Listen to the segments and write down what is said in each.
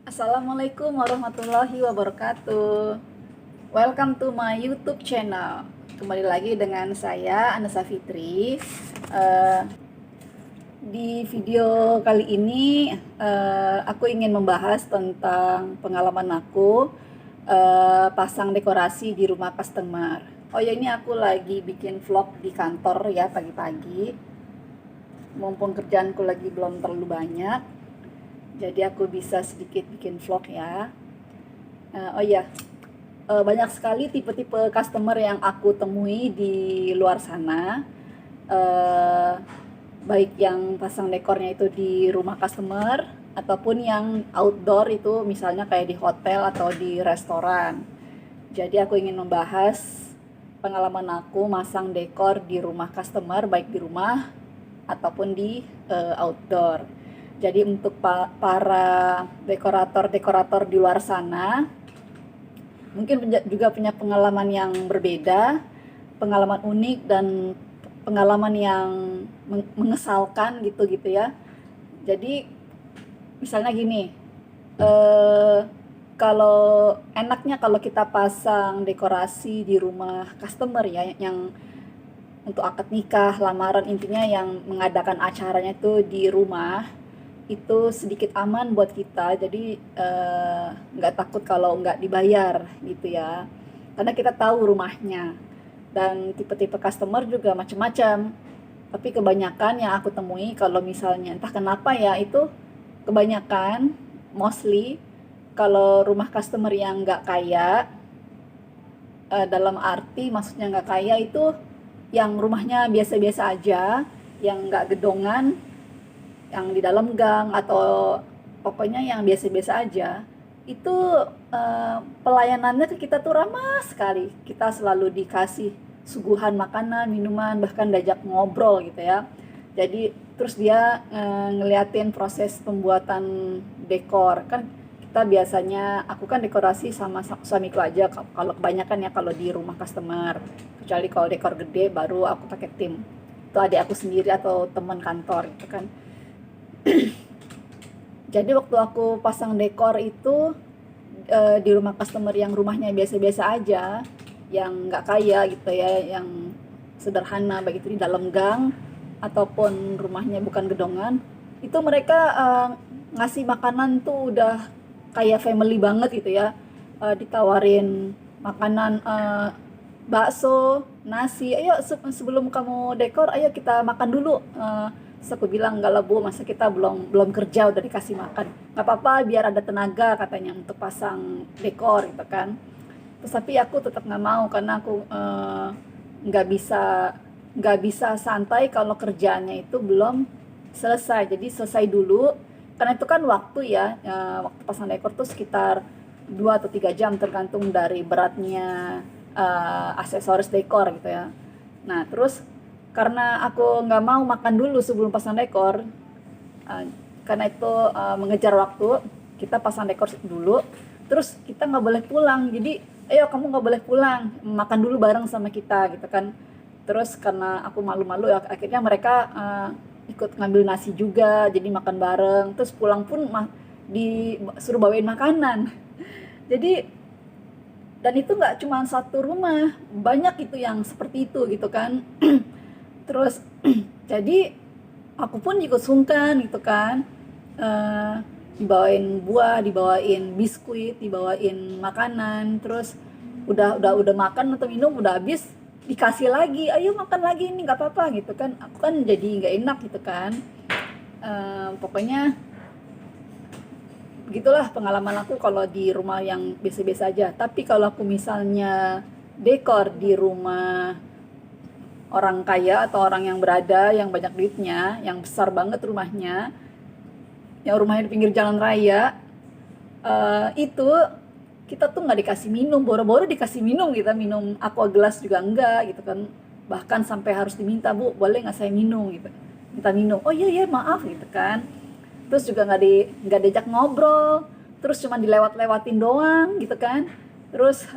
Assalamualaikum warahmatullahi wabarakatuh. Welcome to my YouTube channel. Kembali lagi dengan saya Anessa Fitri. Eh, di video kali ini aku ingin membahas tentang pengalaman aku pasang dekorasi di rumah customer. Oh ya, ini aku lagi bikin vlog di kantor ya pagi-pagi. Mumpung kerjaanku lagi belum terlalu banyak, jadi aku bisa sedikit bikin vlog ya. Oh iya, banyak sekali tipe-tipe customer yang aku temui di luar sana. Eh, Baik yang pasang dekornya itu di rumah customer ataupun yang outdoor itu misalnya kayak di hotel atau di restoran. Jadi aku ingin membahas pengalaman aku masang dekor di rumah customer, baik di rumah ataupun di outdoor. Jadi untuk para dekorator-dekorator di luar sana, mungkin juga punya pengalaman yang berbeda, pengalaman unik dan pengalaman yang mengesalkan gitu ya. Jadi misalnya gini, eh, kalau enaknya kalau kita pasang dekorasi di rumah customer ya, yang untuk akad nikah, lamaran, intinya yang mengadakan acaranya itu di rumah, itu sedikit aman buat kita. Jadi nggak takut kalau nggak dibayar gitu ya, karena kita tahu rumahnya. Dan tipe-tipe customer juga macam-macam, tapi kebanyakan yang aku temui kalau misalnya entah kenapa ya, itu kebanyakan mostly kalau rumah customer yang nggak kaya, dalam arti maksudnya nggak kaya itu yang rumahnya biasa-biasa aja, yang nggak gedongan, yang di dalam gang, atau pokoknya yang biasa-biasa aja, itu pelayanannya ke kita tuh ramah sekali. Kita selalu dikasih suguhan makanan, minuman, bahkan diajak ngobrol gitu ya. Jadi terus dia ngeliatin proses pembuatan dekor. Kan kita biasanya, aku kan dekorasi sama suamiku aja kalau kebanyakan ya, kalau di rumah customer. Kecuali kalau dekor gede baru aku pakai tim. Itu adik aku sendiri atau teman kantor gitu kan. Jadi waktu aku pasang dekor itu di rumah customer yang rumahnya biasa-biasa aja, yang nggak kaya gitu ya, yang sederhana, baik itu di dalam gang ataupun rumahnya bukan gedongan, itu mereka ngasih makanan tuh udah kayak family banget gitu ya. Ditawarin makanan, bakso, nasi, ayo sebelum kamu dekor, ayo kita makan dulu. Terus aku bilang, enggak lah Bu, masa kita belum belum kerja udah dikasih makan. Nggak apa-apa, biar ada tenaga katanya untuk pasang dekor gitu kan. Terus tapi aku tetap nggak mau, karena aku nggak bisa nggak bisa santai kalau kerjaannya itu belum selesai. Jadi selesai dulu, karena itu kan waktu ya, waktu pasang dekor tuh sekitar 2 atau 3 jam tergantung dari beratnya aksesoris dekor gitu ya. Nah terus karena aku nggak mau makan dulu sebelum pasang dekor, uh, karena itu mengejar waktu, kita pasang dekor dulu, terus kita nggak boleh pulang. Jadi ayo kamu nggak boleh pulang, makan dulu bareng sama kita gitu kan. Terus karena aku malu-malu ya, akhirnya mereka ikut ngambil nasi juga, jadi makan bareng. Terus pulang pun disuruh bawain makanan. Jadi, dan itu nggak cuma satu rumah, banyak itu yang seperti itu gitu kan. Terus jadi aku pun ikut sungkan gitu kan. Eh, Dibawain buah, dibawain biskuit, dibawain makanan, terus udah makan atau minum udah habis, dikasih lagi, ayo makan lagi, ini nggak apa-apa gitu kan. Aku kan jadi nggak enak gitu kan. Pokoknya begitulah pengalaman aku kalau di rumah yang biasa-biasa aja. Tapi kalau aku misalnya dekor di rumah orang kaya atau orang yang berada, yang banyak duitnya, yang besar banget rumahnya, yang rumahnya di pinggir jalan raya, itu kita tuh nggak dikasih minum, boro-boro dikasih minum, kita minum aqua gelas juga enggak gitu kan. Bahkan sampai harus diminta, Bu boleh nggak saya minum gitu, minta minum, oh iya iya maaf gitu kan. Terus juga nggak diajak ngobrol, terus cuma dilewat-lewatin doang gitu kan. Terus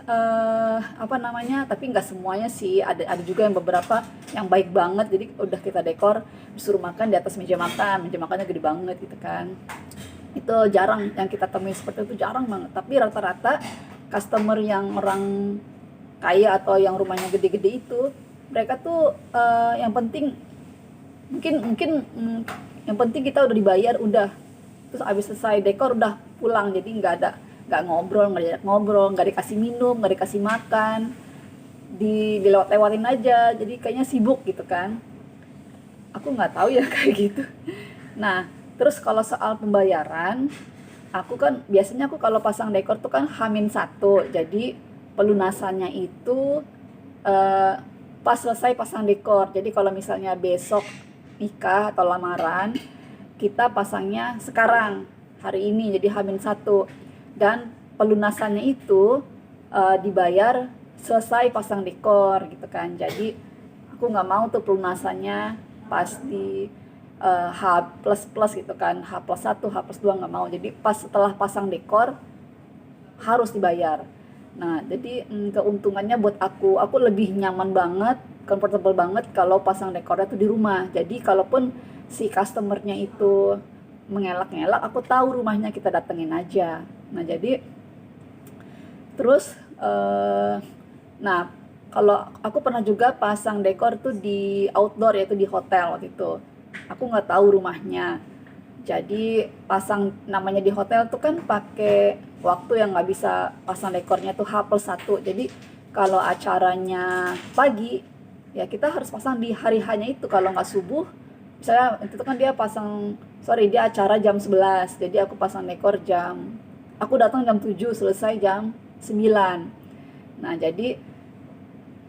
apa namanya, tapi nggak semuanya sih, ada juga yang beberapa yang baik banget. Jadi udah kita dekor, disuruh makan di atas meja makan, meja makannya gede banget gitu kan. Itu jarang yang kita temui seperti itu, jarang banget. Tapi rata-rata customer yang orang kaya atau yang rumahnya gede-gede itu, mereka tuh yang penting mungkin mungkin yang penting kita udah dibayar udah, terus abis selesai dekor udah pulang. Jadi nggak ngobrol, nggak diajak ngobrol, nggak dikasih minum, nggak dikasih makan, dilewat-lewatin aja. Jadi kayaknya sibuk gitu kan. Aku nggak tahu ya kayak gitu. Nah, terus kalau soal pembayaran, aku kan biasanya aku kalau pasang dekor tuh kan H-1. Jadi pelunasannya itu eh, pas selesai pasang dekor. Jadi kalau misalnya besok nikah atau lamaran, kita pasangnya sekarang hari ini jadi H-1. Dan pelunasannya itu dibayar selesai pasang dekor gitu kan. Jadi aku nggak mau tuh pelunasannya pasti H plus plus gitu kan, H+1, H+2 nggak mau. Jadi pas setelah pasang dekor harus dibayar. Nah, jadi keuntungannya buat aku lebih nyaman banget, comfortable banget kalau pasang dekornya tuh di rumah. Jadi kalaupun si customernya itu mengelak-ngelak, aku tahu rumahnya, kita datengin aja. Nah, jadi terus nah, kalau aku pernah juga pasang dekor tuh di outdoor, yaitu di hotel waktu itu. Aku nggak tahu rumahnya. Jadi pasang, namanya di hotel tuh kan pakai waktu yang nggak bisa pasang dekornya tuh H+1. Jadi kalau acaranya pagi, ya kita harus pasang di hari hanya itu. Kalau nggak subuh, misalnya itu kan dia dia acara jam 11. Jadi aku pasang dekor aku datang jam 7, selesai jam 9. Nah, jadi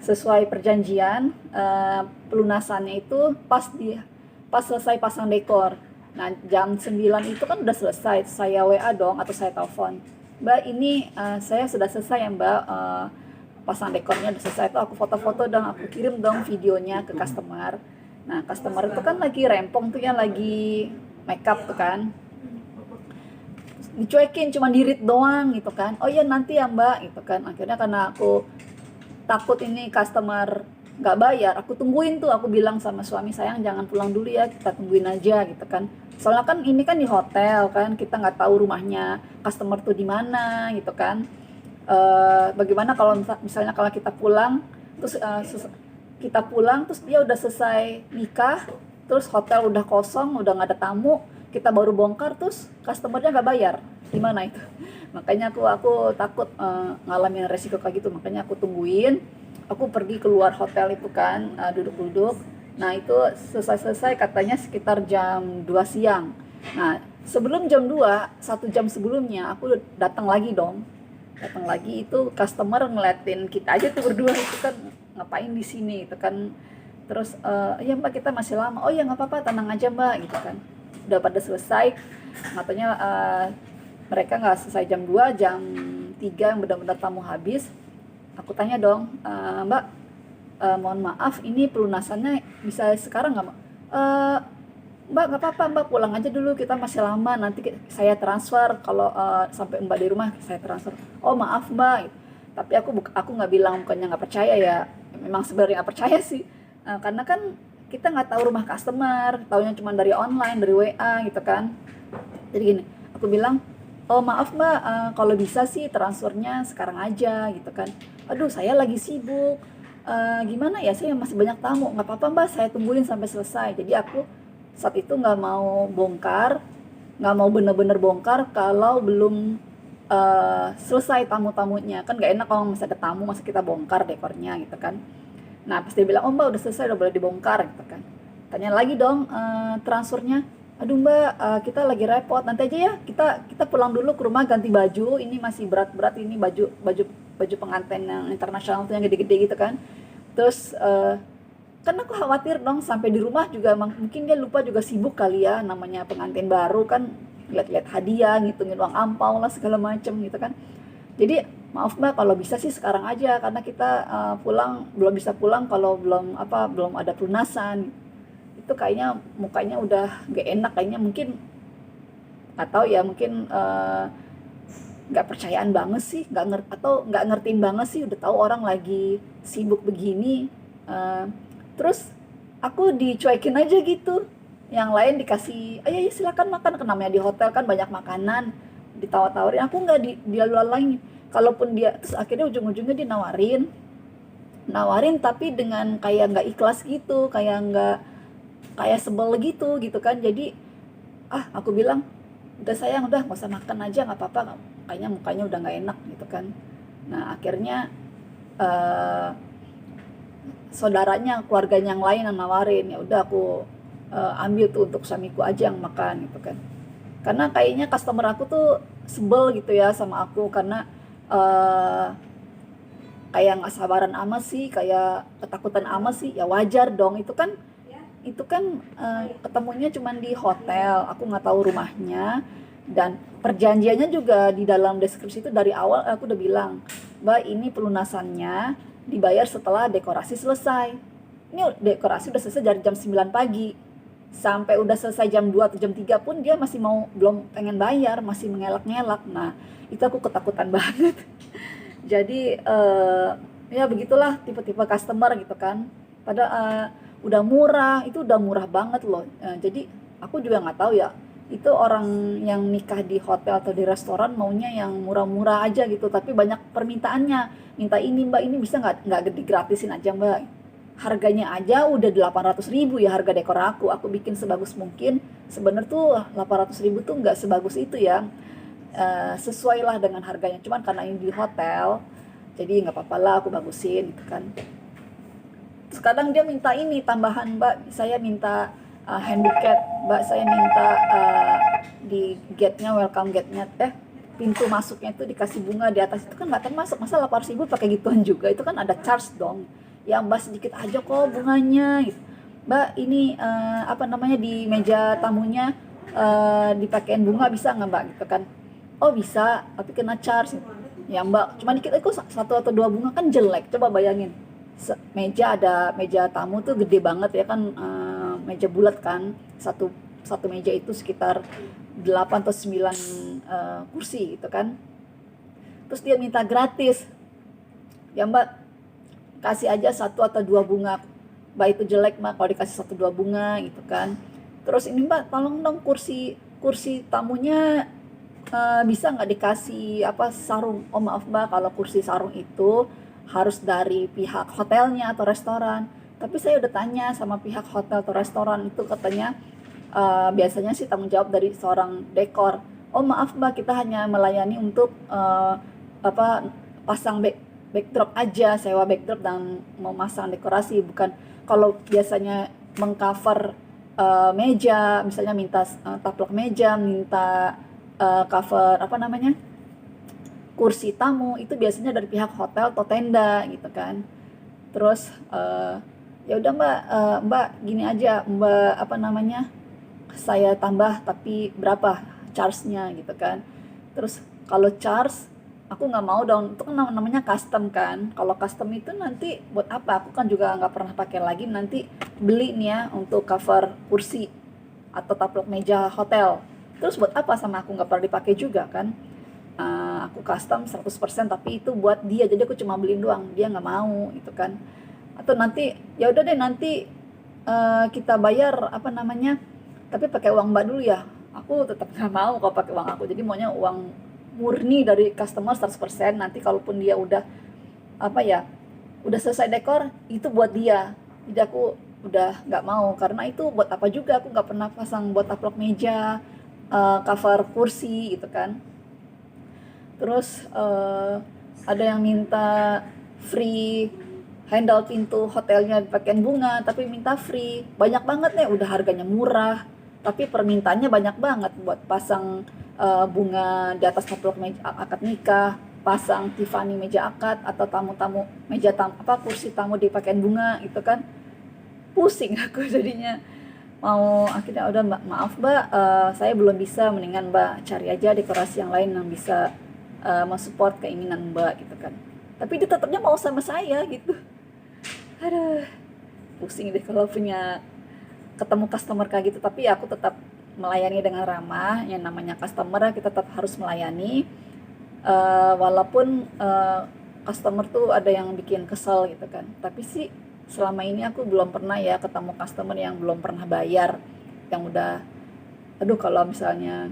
sesuai perjanjian, pelunasannya itu pas selesai pasang dekor. Nah, jam 9 itu kan udah selesai, saya WA dong atau saya telepon, Mbak ini saya sudah selesai ya Mbak, pasang dekornya udah selesai. Itu aku foto-foto dong, aku kirim dong videonya ke customer. Nah, customer itu kan lagi rempong tuh ya, lagi makeup tuh kan, dicuekin, cuma dirit doang gitu kan. Oh iya nanti ya Mbak gitu kan. Akhirnya karena aku takut ini customer nggak bayar, aku tungguin tuh. Aku bilang sama suami, sayang jangan pulang dulu ya, kita tungguin aja gitu kan. Soalnya kan ini kan di hotel kan, kita nggak tahu rumahnya customer tuh di mana gitu kan. Bagaimana kalau misalnya kalau kita pulang terus dia udah selesai nikah, terus hotel udah kosong, udah nggak ada tamu, kita baru bongkar terus customernya nggak bayar, gimana itu? Makanya aku takut ngalamin resiko kayak gitu. Makanya aku tungguin, aku pergi keluar hotel itu kan, duduk-duduk. Nah, itu selesai katanya sekitar jam 2 siang. Nah, sebelum jam 2, 1 jam sebelumnya aku datang lagi dong. Datang lagi, itu customer ngeliatin kita aja tuh berdua itu kan, ngapain di sini itu kan. Terus ya Mbak, kita masih lama. Oh ya nggak apa-apa, tenang aja Mbak gitu kan. Udah pada selesai, katanya mereka nggak selesai jam 2, jam 3 yang benar-benar tamu habis. Aku tanya dong, Mbak, mohon maaf ini pelunasannya bisa sekarang nggak Mbak? Mbak nggak apa-apa Mbak, pulang aja dulu, kita masih lama, nanti saya transfer kalau sampai Mbak di rumah saya transfer. Oh maaf Mbak, tapi aku nggak bilang bukannya nggak percaya ya, memang sebenarnya nggak percaya sih. Karena kan kita nggak tahu rumah customer, taunya cuma dari online, dari WA gitu kan. Jadi gini, aku bilang, oh maaf Mbak, kalau bisa sih transfernya sekarang aja gitu kan. Aduh saya lagi sibuk, gimana ya, saya masih banyak tamu. Nggak apa-apa Mbak, saya tungguin sampai selesai. Jadi aku saat itu nggak mau bongkar, nggak mau bener-bener bongkar kalau belum selesai tamu-tamunya. Kan nggak enak kalau masih ada tamu, masa kita bongkar dekornya gitu kan. Nah pas dia bilang, oh Mbak udah selesai, udah boleh dibongkar gitu kan. Tanya lagi dong, transfernya. Aduh Mbak, kita lagi repot, nanti aja ya, kita pulang dulu ke rumah ganti baju, ini masih berat-berat, ini baju pengantin yang internasional tuh yang gede-gede gitu kan. Terus kan aku khawatir dong sampai di rumah juga, mungkin dia lupa juga, sibuk kali ya, namanya pengantin baru kan, lihat-lihat hadiah, ngitungin uang ampau lah segala macem gitu kan. Jadi maaf Mbak, kalau bisa sih sekarang aja, karena kita belum bisa pulang kalau belum ada pelunasan. Itu kayaknya mukanya udah gak enak, kayaknya mungkin nggak tahu ya, mungkin nggak percayaan banget sih, nggak ngertiin banget sih, udah tahu orang lagi sibuk begini. Terus aku dicuekin aja gitu, Yang lain dikasih, ayo ya silakan makan, kan namanya di hotel kan banyak makanan, ditawar-tawarin. Aku nggak dia lain. Kalaupun dia, terus akhirnya ujung-ujungnya dia nawarin tapi dengan kayak nggak ikhlas gitu, kayak nggak, kayak sebel gitu gitu kan. Jadi aku bilang, udah sayang, udah nggak usah makan aja, nggak apa-apa, kayaknya mukanya udah nggak enak gitu kan. Nah akhirnya eh, saudaranya, keluarganya yang lain yang nawarin, ya udah aku ambil tuh untuk suamiku aja yang makan gitu kan. Karena kayaknya customer aku tuh sebel gitu ya sama aku, karena eh, kayak nggak sabaran amat sih, kayak ketakutan amat sih. Ya wajar dong, itu kan ketemunya cuman di hotel, aku nggak tahu rumahnya. Dan perjanjiannya juga di dalam deskripsi itu dari awal aku udah bilang, Mbak, ini pelunasannya dibayar setelah dekorasi selesai. Ini dekorasi udah selesai dari jam 9 pagi sampai udah selesai jam 2 atau jam 3 pun dia masih belum pengen bayar, masih mengelak-ngelak. Nah itu aku ketakutan banget. Jadi ya begitulah tipe-tipe customer gitu kan. Padahal udah murah, itu udah murah banget loh. Jadi aku juga nggak tahu ya, itu orang yang nikah di hotel atau di restoran maunya yang murah-murah aja gitu, tapi banyak permintaannya. Minta ini mbak, ini bisa nggak digratisin aja mbak. Harganya aja udah 800.000 ya harga dekor aku bikin sebagus mungkin. Sebenarnya tuh 800.000 tuh nggak sebagus itu ya. Sesuai lah dengan harganya, cuman karena ini di hotel jadi nggak apa-apa lah aku bagusin gitu kan. Sekarang dia minta ini tambahan, mbak, saya minta handicap, mbak, saya minta di gate-nya, welcome gate-nya, pintu masuknya itu dikasih bunga di atas. Itu kan nggak termasuk, masa 800.000 pakai gituan juga, itu kan ada charge dong. Ya mbak, sedikit aja kok bunganya gitu. Mbak, ini apa namanya, di meja tamunya dipakein bunga bisa nggak mbak gitu kan. Oh bisa, tapi kena charge. Ya mbak, cuma dikit, kok satu atau dua bunga kan jelek. Coba bayangin, meja tamu tuh gede banget ya kan, meja bulat kan, satu meja itu sekitar 8 atau 9 kursi gitu kan. Terus dia minta gratis. Ya mbak, kasih aja satu atau dua bunga. Mbak, itu jelek mbak kalau dikasih satu dua bunga gitu kan. Terus ini mbak, tolong dong kursi tamunya bisa nggak dikasih sarung. Oh maaf mbak, kalau kursi sarung itu harus dari pihak hotelnya atau restoran. Tapi saya udah tanya sama pihak hotel atau restoran, itu katanya biasanya sih tanggung jawab dari seorang dekor. Oh maaf mbak, kita hanya melayani untuk pasang backdrop aja, sewa backdrop dan memasang dekorasi, bukan kalau biasanya mengcover meja, misalnya minta taplak meja, minta cover kursi tamu, itu biasanya dari pihak hotel atau tenda gitu kan. Terus ya udah mbak, mbak gini aja mbak, saya tambah tapi berapa charge-nya gitu kan. Terus kalau charge aku nggak mau dong, itu kan namanya custom kan. Kalau custom itu nanti buat apa, aku kan juga nggak pernah pakai lagi, nanti beli nih ya untuk cover kursi atau taplak meja hotel, terus buat apa, sama aku nggak pernah dipakai juga kan. Aku custom 100% tapi itu buat dia, jadi aku cuma beliin doang, dia nggak mau gitu kan. Atau nanti ya udah deh, nanti kita bayar tapi pakai uang mbak dulu ya. Aku tetap nggak mau kalau pakai uang aku, jadi maunya uang murni dari customer 100%. Nanti kalaupun dia udah udah selesai dekor, itu buat dia. Jadi aku udah nggak mau, karena itu buat apa juga, aku nggak pernah pasang buat taplak meja, cover kursi gitu kan. Terus ada yang minta free handle pintu hotelnya dipakein bunga, tapi minta free. Banyak banget nih, udah harganya murah tapi permintaannya banyak banget buat pasang bunga di atas taplak meja akad nikah, pasang Tiffany meja akad, atau tamu-tamu kursi tamu dipakein bunga gitu kan. Pusing aku jadinya. Akhirnya udah mbak, maaf mbak, saya belum bisa, mendingan mbak cari aja dekorasi yang lain yang bisa mensupport keinginan mbak gitu kan. Tapi dia tetapnya mau sama saya gitu. Aduh, pusing deh kalau punya ketemu customer kayak gitu. Tapi aku tetap melayani dengan ramah, yang namanya customer kita tetap harus melayani, walaupun customer tuh ada yang bikin kesel gitu kan. Tapi sih selama ini aku belum pernah ya ketemu customer yang belum pernah bayar. yang udah, aduh kalau misalnya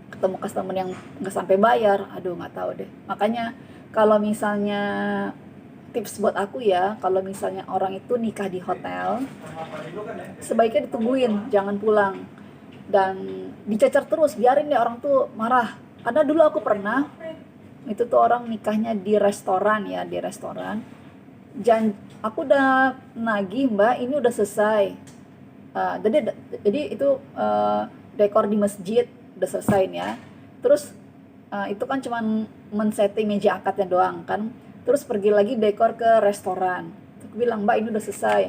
ketemu customer yang nggak sampai bayar, aduh nggak tahu deh. Makanya kalau misalnya tips buat aku ya, kalau misalnya orang itu nikah di hotel, sebaiknya ditungguin, jangan pulang dan dicecer terus, biarin deh orang tuh marah. Ada dulu aku pernah, itu tuh orang nikahnya di restoran ya, di restoran. Aku udah nagih mbak, ini udah selesai. Jadi itu dekor di masjid udah selesai nih ya. Terus itu kan cuman men-setting meja angkatnya doang kan. Terus pergi lagi dekor ke restoran. Aku bilang mbak ini udah selesai.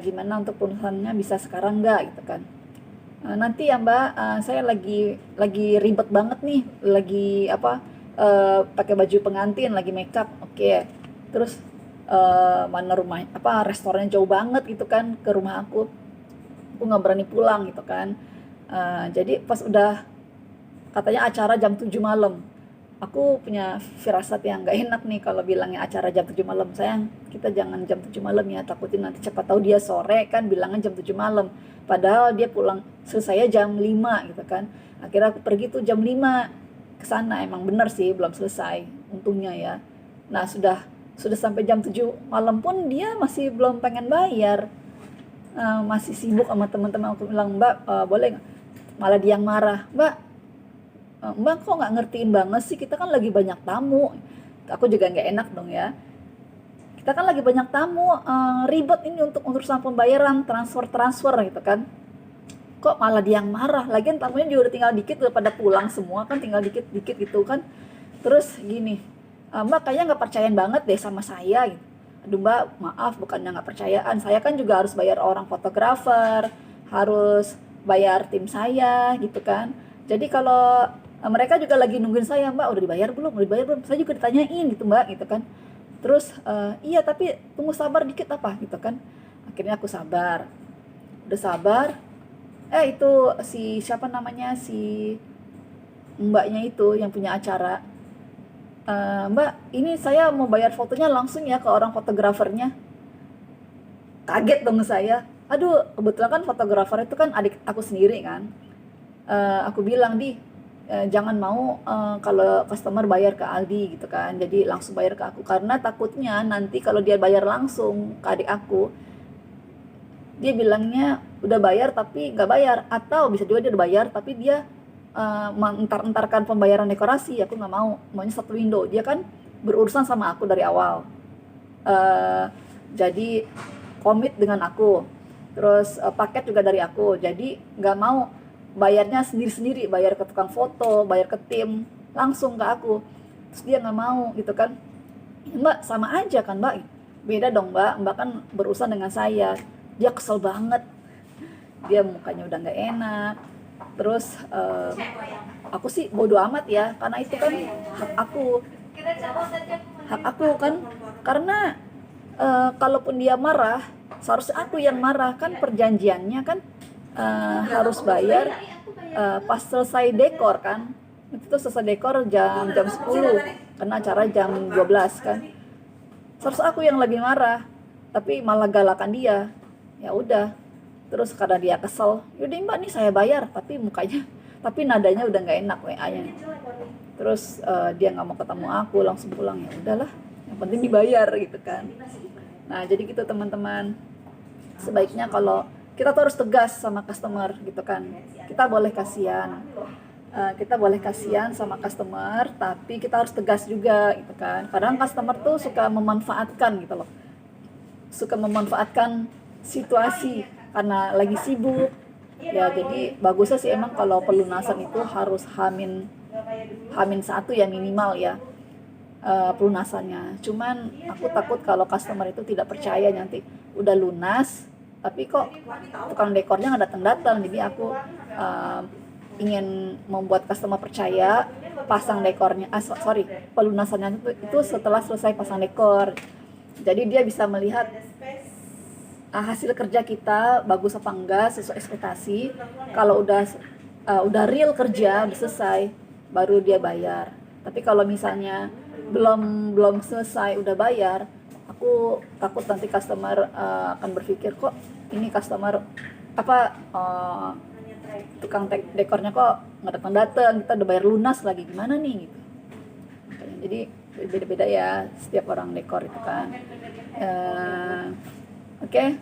Gimana untuk penulisannya, bisa sekarang nggak gitu kan? Nanti ya mbak, saya lagi ribet banget nih, lagi apa? Pakai baju pengantin, lagi makeup. Oke. Terus mana rumah apa restorannya jauh banget gitu kan ke rumah aku nggak berani pulang gitu kan. Jadi pas udah katanya acara jam 7 malam, aku punya firasat yang nggak enak nih kalau bilangnya acara jam 7 malam. Sayang, kita jangan jam 7 malam ya, takutin nanti cepat tahu dia sore kan bilangnya jam 7 malam, padahal dia pulang selesai jam 5 gitu kan. Akhirnya aku pergi tuh jam 5 ke sana, emang bener sih belum selesai untungnya ya. Nah sudah sampai jam 7 malam pun dia masih belum pengen bayar. Masih sibuk sama teman-teman. Aku bilang mbak, boleh nggak? Malah dia yang marah, mbak kok nggak ngertiin banget sih, kita kan lagi banyak tamu. Aku juga nggak enak dong ya, kita kan lagi banyak tamu, ribet ini untuk urusan pembayaran, transfer gitu kan. Kok malah dia yang marah, lagian tamunya juga udah tinggal dikit, udah pada pulang semua kan, tinggal dikit gitu kan. Terus gini, mbak kayaknya nggak percayaan banget deh sama saya gitu. Aduh mbak, maaf, bukannya nggak percayaan, saya kan juga harus bayar orang fotografer, harus bayar tim saya gitu kan. Jadi kalau mereka juga lagi nungguin saya, mbak udah dibayar belum, saya juga ditanyain gitu mbak gitu kan. Terus iya tapi tunggu sabar dikit apa gitu kan. Akhirnya aku sabar, udah sabar. Itu si siapa namanya, si mbaknya itu yang punya acara, mbak ini saya mau bayar fotonya langsung ya ke orang fotografernya. Kaget dong saya, aduh kebetulan kan fotografer itu kan adik aku sendiri kan. Aku bilang jangan mau kalau customer bayar ke Aldi gitu kan, jadi langsung bayar ke aku, karena takutnya nanti kalau dia bayar langsung ke adik aku, dia bilangnya udah bayar tapi nggak bayar, atau bisa juga dia udah bayar tapi dia mentar-entarkan pembayaran dekorasi. Aku nggak maunya satu window. Dia kan berurusan sama aku dari awal, jadi komit dengan aku, terus paket juga dari aku, jadi nggak mau bayarnya sendiri-sendiri, bayar ke tukang foto, bayar ke tim, langsung ke aku. Terus dia nggak mau gitu kan. Mbak sama aja kan mbak, beda dong mbak kan berurusan dengan saya. Dia kesel banget, dia mukanya udah nggak enak. Terus aku sih bodo amat ya, karena itu kan hak aku kan. Karena kalaupun dia marah, seharusnya aku yang marah kan, perjanjiannya kan harus bayar pas selesai dekor kan. Itu selesai dekor jam 10, karena acara jam 12 kan. Seharusnya aku yang lebih marah, tapi malah galakan dia. Ya udah, terus karena dia kesel, yaudah mbak nih saya bayar, tapi nadanya udah nggak enak WA-nya. Terus dia nggak mau ketemu aku, langsung pulang. Ya udahlah, yang penting dibayar gitu kan. Nah jadi gitu teman-teman, sebaiknya kalau kita tuh harus tegas sama customer gitu kan. Kita boleh kasihan sama customer, tapi kita harus tegas juga gitu kan. Kadang customer tuh suka memanfaatkan gitu loh, suka memanfaatkan situasi karena lagi sibuk ya. Jadi bagusnya sih emang kalau pelunasan itu harus hamin 1 ya minimal ya, pelunasannya. Cuman aku takut kalau customer itu tidak percaya, nanti udah lunas tapi kok tukang dekornya nggak datang. Jadi aku ingin membuat customer percaya, pasang dekornya, pelunasannya itu setelah selesai pasang dekor. Jadi dia bisa melihat hasil kerja kita bagus apa enggak, sesuai ekspektasi. Kalau udah real kerja, udah selesai, baru dia bayar. Tapi kalau misalnya belum selesai udah bayar, aku takut nanti customer akan berpikir, kok ini customer tukang dekornya kok nggak datang-datang, kita udah bayar lunas lagi, gimana nih gitu. Jadi beda-beda ya setiap orang dekor itu kan. Oke.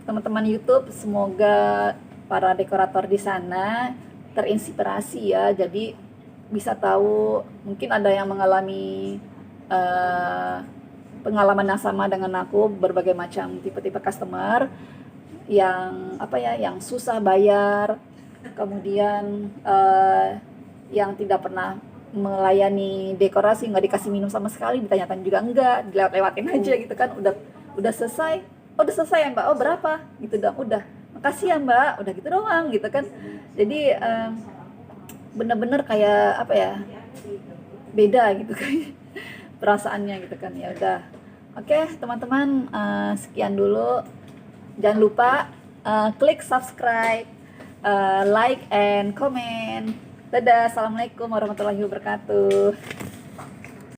Teman-teman YouTube, semoga para dekorator di sana terinspirasi ya, jadi bisa tahu, mungkin ada yang mengalami pengalaman yang sama dengan aku, berbagai macam tipe-tipe customer yang yang susah bayar, kemudian yang tidak pernah melayani dekorasi, nggak dikasih minum sama sekali, ditanya-tanya juga enggak, dilewat-lewatin aja gitu kan. Udah selesai, udah selesai ya mbak, berapa gitu dong, udah makasih ya mbak, udah gitu doang gitu kan. Jadi bener-bener kayak beda gitu kan perasaannya gitu kan. Ya udah, oke teman-teman, sekian dulu. Jangan lupa klik subscribe, like and comment. Dadah, assalamualaikum warahmatullahi wabarakatuh.